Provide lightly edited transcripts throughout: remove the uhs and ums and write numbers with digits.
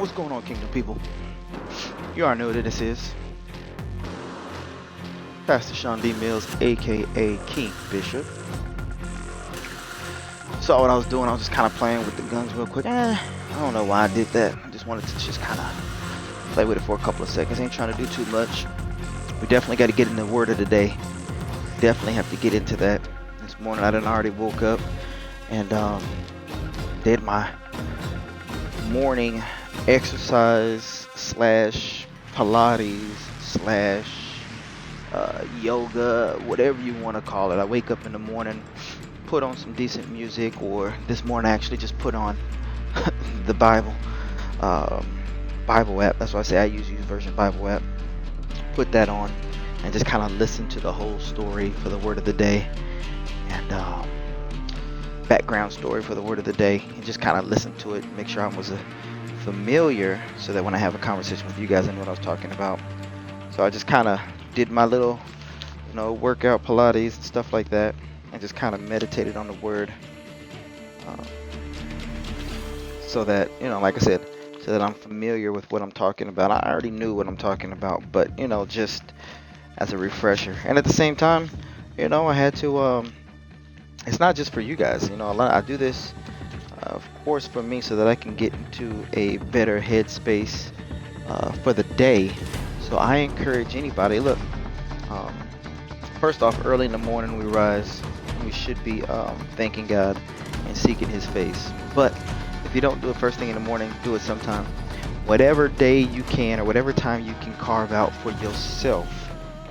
What's going on, Kingdom people? You already know what this is. Pastor Sean D. Mills, aka King Bishop. Saw what I was doing. I was just kind of playing with the guns real quick. I don't know why I did that. I just wanted to just kind of play with it for a couple of seconds. Ain't trying to do too much. We definitely got to get in the word of the day. Definitely have to get into that. This morning I done already woke up and did my morning exercise slash Pilates slash yoga, whatever you want to call it. I wake up in the morning, put on some decent music, or this morning I actually just put on the Bible app. That's why I say I use Version Bible app. Put that on and just kind of listen to the whole story for the word of the day and background story for the word of the day, and just kind of listen to it, make sure I was familiar so that when I have a conversation with you guys I know what I was talking about. So I just kind of did my little workout, Pilates and stuff like that, and just kind of meditated on the word, so that like I said, so that I'm familiar with what I'm talking about. I already knew what I'm talking about, but just as a refresher. And at the same time, I had to it's not just for you guys, I do this of course for me so that I can get into a better headspace for the day. So I encourage anybody, look, first off, early in the morning we rise, we should be thanking God and seeking his face. But if you don't do it first thing in the morning, do it sometime. Whatever day you can, or whatever time you can carve out for yourself,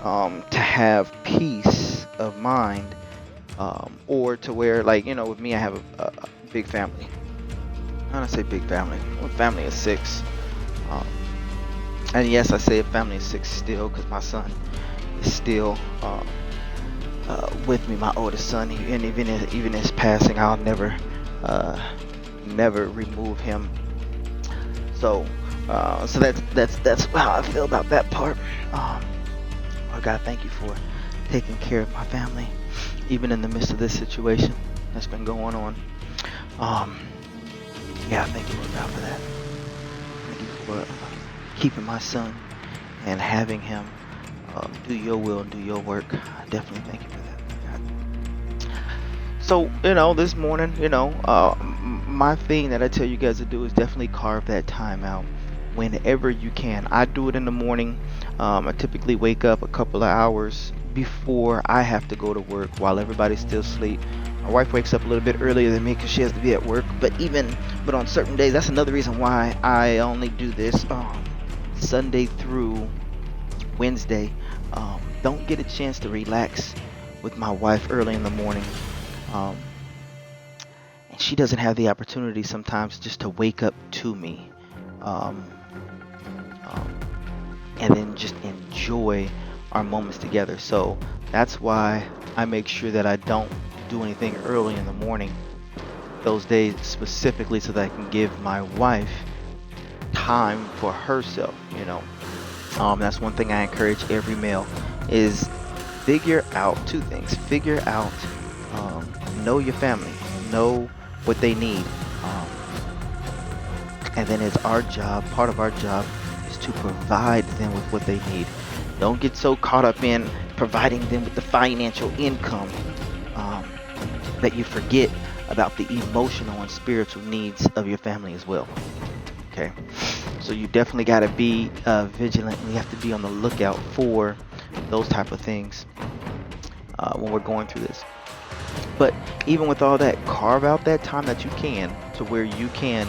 to have peace of mind, or to where, like, with me, I have a big family. I don't say big family. Well, family is 6. And yes, I say a family is 6 still, because my son is still with me, my oldest son. And even his passing, I'll never remove him. So that's how I feel about that part. Lord God, thank you for taking care of my family, even in the midst of this situation that's been going on. Thank you, Lord God, for that. Thank you for keeping my son and having him do your will and do your work. I definitely thank you for that, God. So, this morning, my thing that I tell you guys to do is definitely carve that time out whenever you can. I do it in the morning. I typically wake up a couple of hours before I have to go to work while everybody's still asleep. My wife wakes up a little bit earlier than me because she has to be at work. But on certain days, that's another reason why I only do this Sunday through Wednesday. Don't get a chance to relax with my wife early in the morning. And she doesn't have the opportunity sometimes just to wake up to me. And then just enjoy our moments together. So that's why I make sure that I don't do anything early in the morning those days, specifically so that I can give my wife time for herself. That's one thing I encourage every male is figure out 2 things. Figure out, know your family, know what they need, and then it's our job, part of our job is to provide them with what they need. Don't get so caught up in providing them with the financial income that you forget about the emotional and spiritual needs of your family as well. Okay, so you definitely got to be vigilant. We have to be on the lookout for those type of things when we're going through this. But even with all that, carve out that time that you can to where you can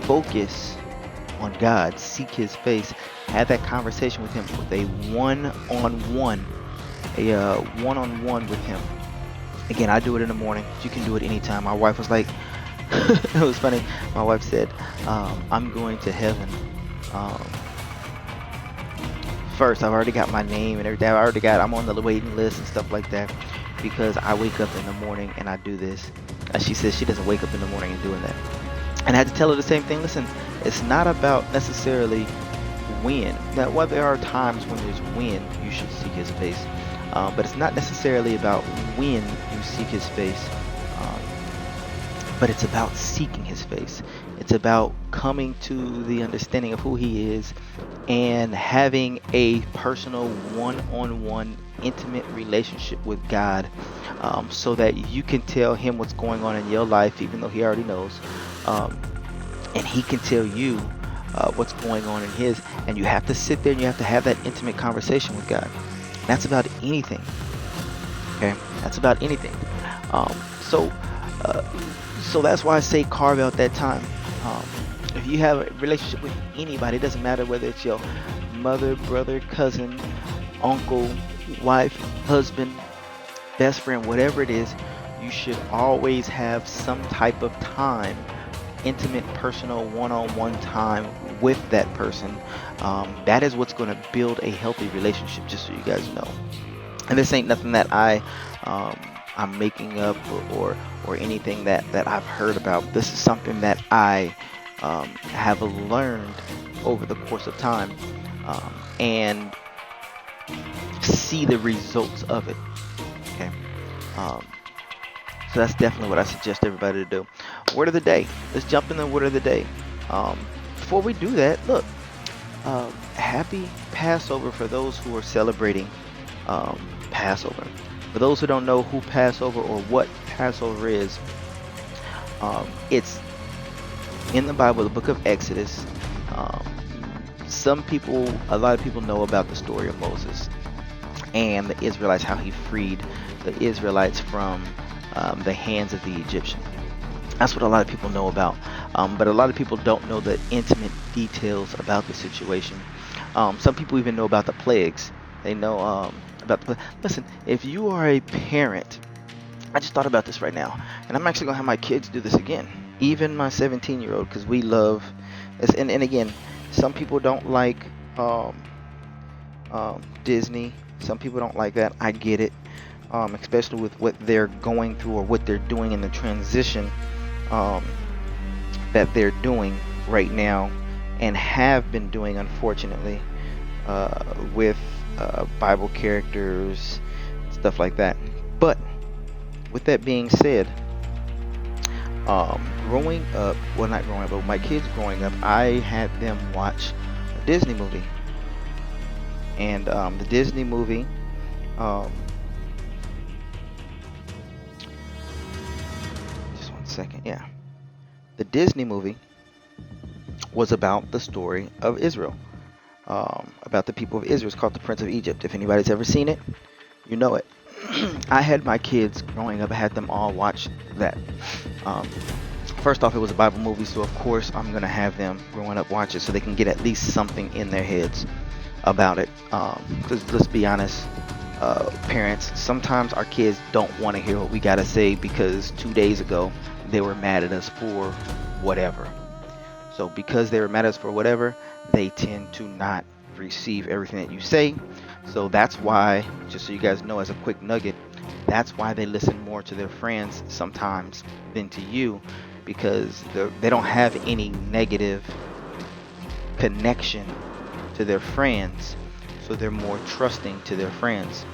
focus on God, seek his face, have that conversation with him, with a one-on-one with him. Again, I do it in the morning. You can do it anytime. My wife was like, it was funny. My wife said, I'm going to heaven. First, I've already got my name and everything. I'm on the waiting list and stuff like that, because I wake up in the morning and I do this. She says she doesn't wake up in the morning and doing that. And I had to tell her the same thing. Listen, it's not about necessarily when. Now, while there are times when there's when you should seek his face, but it's not necessarily about when you seek his face. but it's about seeking his face. It's about coming to the understanding of who He is and having a personal one-on-one intimate relationship with God, so that you can tell Him what's going on in your life, even though He already knows. Um, and He can tell you what's going on in His. And you have to sit there and you have to have that intimate conversation with God. That's about anything. Okay, that's about anything. Um, so, uh, so that's why I say carve out that time. Um, if you have a relationship with anybody, it doesn't matter whether it's your mother, brother, cousin, uncle, wife, husband, best friend, whatever it is, you should always have some type of time, intimate, personal, one-on-one time with that person. That is what's going to build a healthy relationship, just so you guys know. And this ain't nothing that um, I'm making up, or anything that I've heard about. This is something that I have learned over the course of time, and see the results of it. Okay. Um, so that's definitely what I suggest everybody to do. Word of the day. Let's jump in the word of the day. Before we do that, look, happy Passover for those who are celebrating Passover. For those who don't know who Passover or what Passover is, it's in the Bible, the book of Exodus. Um, a lot of people know about the story of Moses and the Israelites, how he freed the Israelites from the hands of the Egyptian. That's what a lot of people know about. But a lot of people don't know the intimate details about the situation. Some people even know about the plagues. They know about the. Listen, if you are a parent, I just thought about this right now, and I'm actually gonna have my kids do this again. Even my 17-year-old, because we love. And again, some people don't like Disney. Some people don't like that. I get it, especially with what they're going through or what they're doing in the transition um, that they're doing right now and have been doing, unfortunately, with Bible characters, stuff like that. But with that being said, growing up, well, not growing up, but my kids growing up, I had them watch a Disney movie. And the Disney movie, just one second, yeah. The Disney movie was about the story of Israel, about the people of Israel. It's called The Prince of Egypt. If anybody's ever seen it, you know it. I had my kids growing up, I had them all watch that. Um, First off, it was a Bible movie, so of course I'm going to have them growing up watch it so they can get at least something in their heads about it. Because let's be honest, parents, sometimes our kids don't want to hear what we got to say because 2 days ago they were mad at us for whatever. So because they were mad at us for whatever, they tend to not receive everything that you say. So that's why, just so you guys know as a quick nugget, that's why they listen more to their friends sometimes than to you, because they don't have any negative connection to their friends, so they're more trusting to their friends.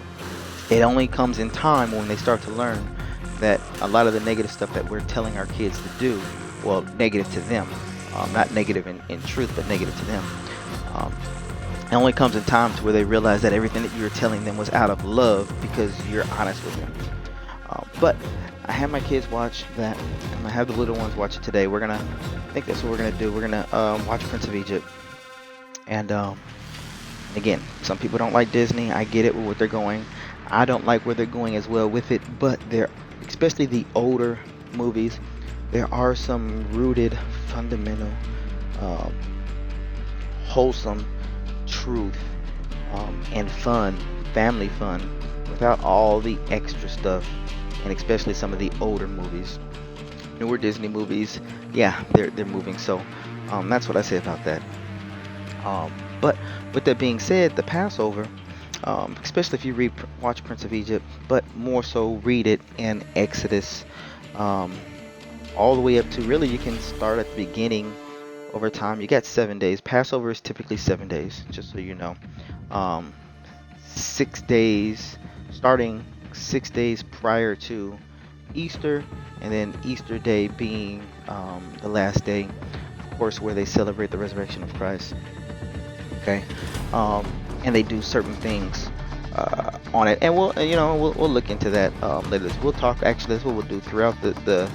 It only comes in time when they start to learn that a lot of the negative stuff that we're telling our kids to do, well, negative to them, not negative in truth, but negative to them. It only comes in time to where they realize that everything that you were telling them was out of love because you're honest with them. But I have my kids watch that. I'm gonna have the little ones watch it today. I think that's what we're gonna do. We're gonna watch Prince of Egypt. And again, some people don't like Disney. I get it with what they're going. I don't like where they're going as well with it. But especially the older movies, there are some rooted, fundamental, wholesome truth and fun, family fun, without all the extra stuff. And especially some of the older movies, newer Disney movies, yeah, they're moving. So that's what I say about that. But with that being said, the Passover, especially if you watch Prince of Egypt, but more so read it in Exodus, all the way up to, really, you can start at the beginning. Over time, you got 7 days. Passover is typically 7 days, just so you know. 6 days, starting 6 days prior to Easter, and then Easter Day being the last day, of course, where they celebrate the resurrection of Christ. Okay, and they do certain things on it, and we'll look into that later. We'll talk. Actually, that's what we'll do throughout the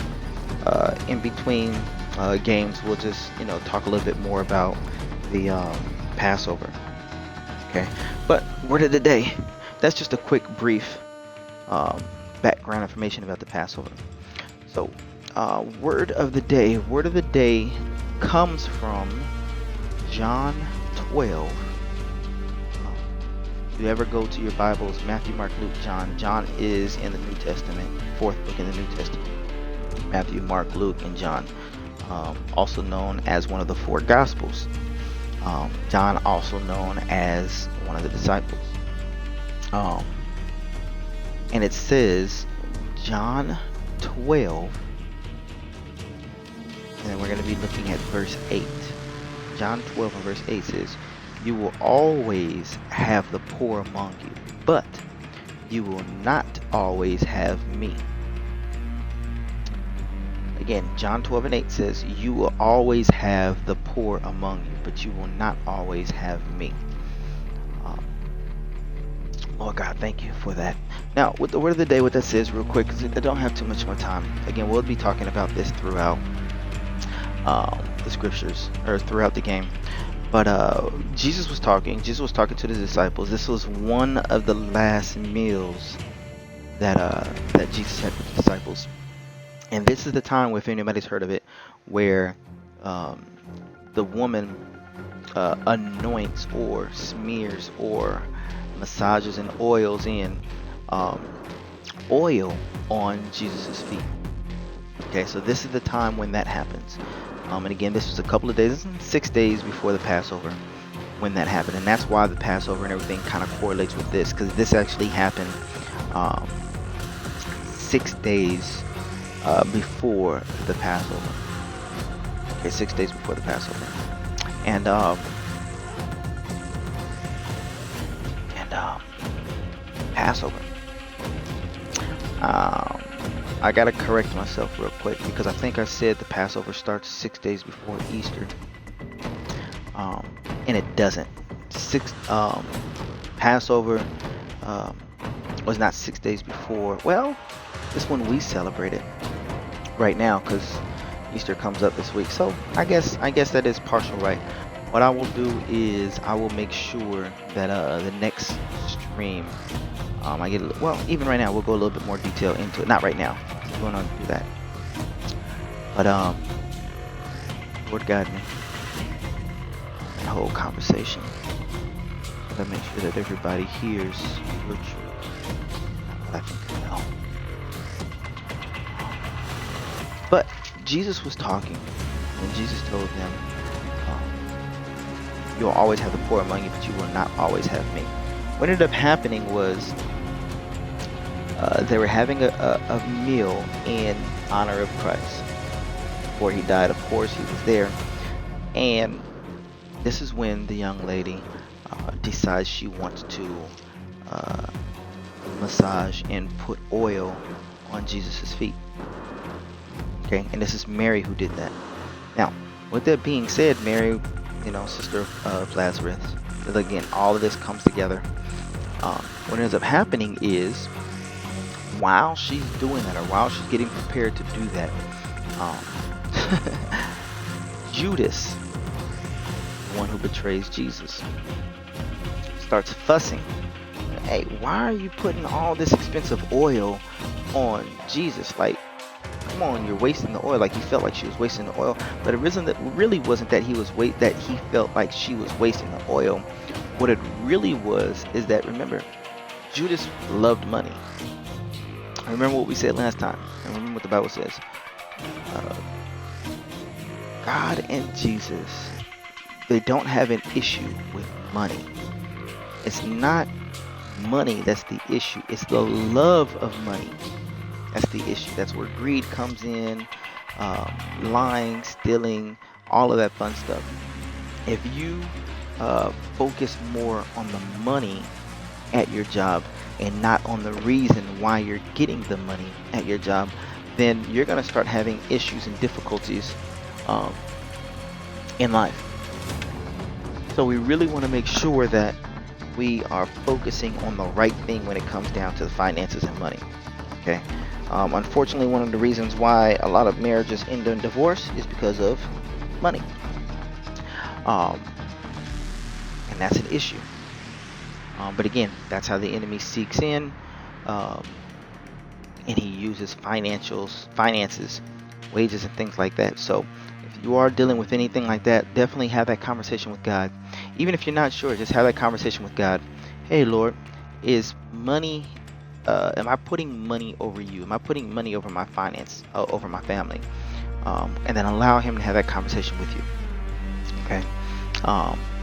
in between games. We'll just talk a little bit more about the Passover. Okay, but word of the day. That's just a quick, brief background information about the Passover. So, word of the day. Word of the day comes from John 12. If you ever go to your Bibles, Matthew, Mark, Luke, John. John is in the New Testament, fourth book in the New Testament. Matthew, Mark, Luke, and John. Also known as one of the four Gospels. John also known as one of the disciples. And it says John 12, and then we're going to be looking at verse 8. John 12 and verse 8 says, "You will always have the poor among you, but you will not always have me." Again, John 12 and 8 says, "You will always have the poor among you, but you will not always have me." Lord God, thank you for that. Now, with the word of the day, what that says real quick, because I don't have too much more time. Again, we'll be talking about this throughout the scriptures, or throughout the game. But Jesus was talking to the disciples. This was one of the last meals that Jesus had with the disciples. And this is the time, if anybody's heard of it, where the woman anoints or smears or massages and oils in oil on Jesus's feet. Okay, so this is the time when that happens. And again, this was a couple of days, 6 days before the Passover when that happened. And that's why the Passover and everything kind of correlates with this, because this actually happened 6 days before the Passover. Okay, 6 days before the Passover. And Passover. I gotta correct myself real quick, because I think I said the Passover starts 6 days before Easter, and it doesn't. Passover was not 6 days before. Well, this one we celebrate it right now because Easter comes up this week. So I guess that is partial right. What I will do is I will make sure that the next stream I get even right now we'll go a little bit more detail into it. Not right now. We're going to do that. But Lord guide me in the whole conversation. So I make sure that everybody hears your truth. I think I know. But Jesus was talking, and Jesus told them, "You'll always have the poor among you, but you will not always have me." What ended up happening was they were having a meal in honor of Christ. Before he died, of course, he was there. And this is when the young lady decides she wants to massage and put oil on Jesus's feet. Okay, and this is Mary who did that. Now, with that being said, Mary, sister of Lazarus, again, all of this comes together. What ends up happening is, while she's doing that, or while she's getting prepared to do that, Judas, the one who betrays Jesus, starts fussing. "Hey, why are you putting all this expensive oil on Jesus? Like, come on, you're wasting the oil." Like, he felt like she was wasting the oil, but it really wasn't that he felt like she was wasting the oil. What it really was is that, remember, Judas loved money. Remember what we said last time. And remember what the Bible says. God and Jesus, they don't have an issue with money. It's not money that's the issue. It's the love of money that's the issue. That's where greed comes in, lying, stealing, all of that fun stuff. If you focus more on the money at your job and not on the reason why you're getting the money at your job, then you're going to start having issues and difficulties um, in life. So we really want to make sure that we are focusing on the right thing when it comes down to the finances and money. Okay. Unfortunately, one of the reasons why a lot of marriages end in divorce is because of money. And that's an issue. But again, that's how the enemy seeks in, and he uses finances, wages, and things like that. So if you are dealing with anything like that, definitely have that conversation with God. Even if you're not sure, just have that conversation with God. Hey, Lord, is money? Am I putting money over you? Am I putting money over my finance, over my family? And then allow Him to have that conversation with you. Okay.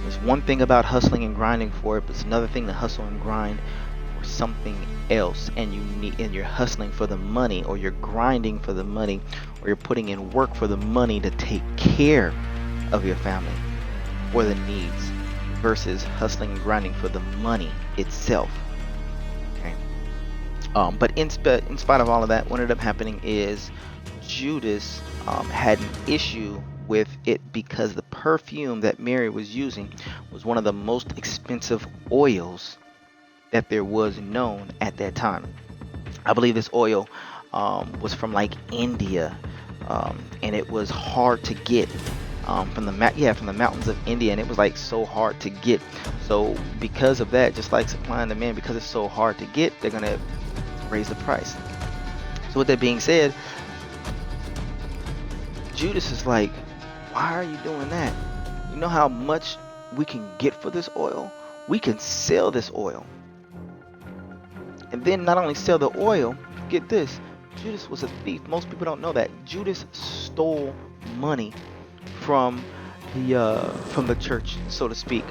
There's one thing about hustling and grinding for it, but it's another thing to hustle and grind for something else, and you're hustling for the money, or you're grinding for the money, or you're putting in work for the money to take care of your family or the needs, versus hustling and grinding for the money itself. Okay. But in spite of all of that, what ended up happening is Judas had an issue with it because the perfume that Mary was using was one of the most expensive oils that there was known at that time. I believe this oil was from like India, and it was hard to get from the mountains of India, and it was like so hard to get. So because of that, just like supply and demand, because it's so hard to get, they're gonna raise the price. So with that being said, Judas is like, why are you doing that? You know how much we can get for this oil? We can sell this oil. And then not only sell the oil, get this, Judas was a thief. Most people don't know that. Judas stole money from the church, so to speak.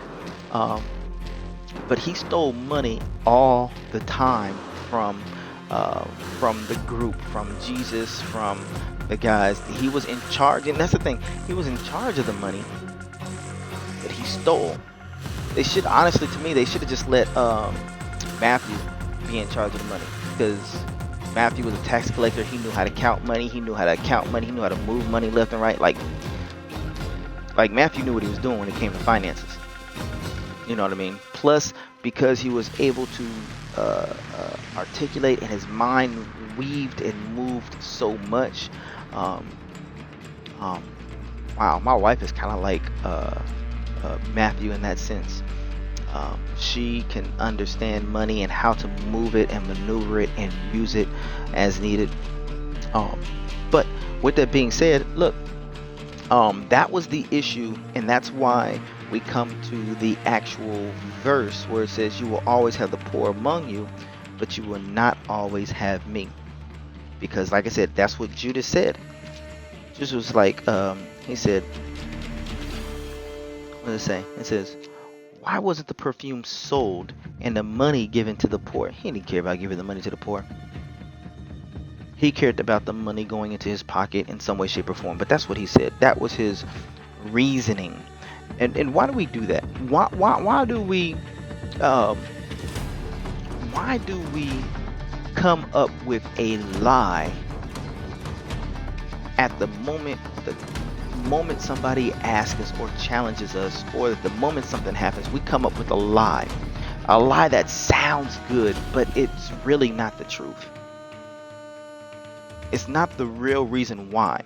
But he stole money all the time from the group, from Jesus, from the guys. He was in charge, and that's the thing. He was in charge of the money that he stole. They should, honestly, to me, they should have just let Matthew be in charge of the money, because Matthew was a tax collector. He knew how to count money. He knew how to move money left and right. Like Matthew knew what he was doing when it came to finances. You know what I mean? Plus, because he was able to articulate, and his mind weaved and moved so much. Wow, my wife is kind of like Matthew in that sense. She can understand money and how to move it and maneuver it and use it as needed. But with that being said, look, that was the issue, and that's why we come to the actual verse where it says, you will always have the poor among you, but you will not always have me. Because like I said, that's what Judas said. Judas was like, he said, what does it say? It says, why wasn't the perfume sold and the money given to the poor? He didn't care about giving the money to the poor. He cared about the money going into his pocket in some way, shape, or form. But that's what he said. That was his reasoning. And why do we do that? Why do we come up with a lie at the moment somebody asks us or challenges us, or the moment something happens? We come up with a lie that sounds good, but it's really not the truth. It's not the real reason why.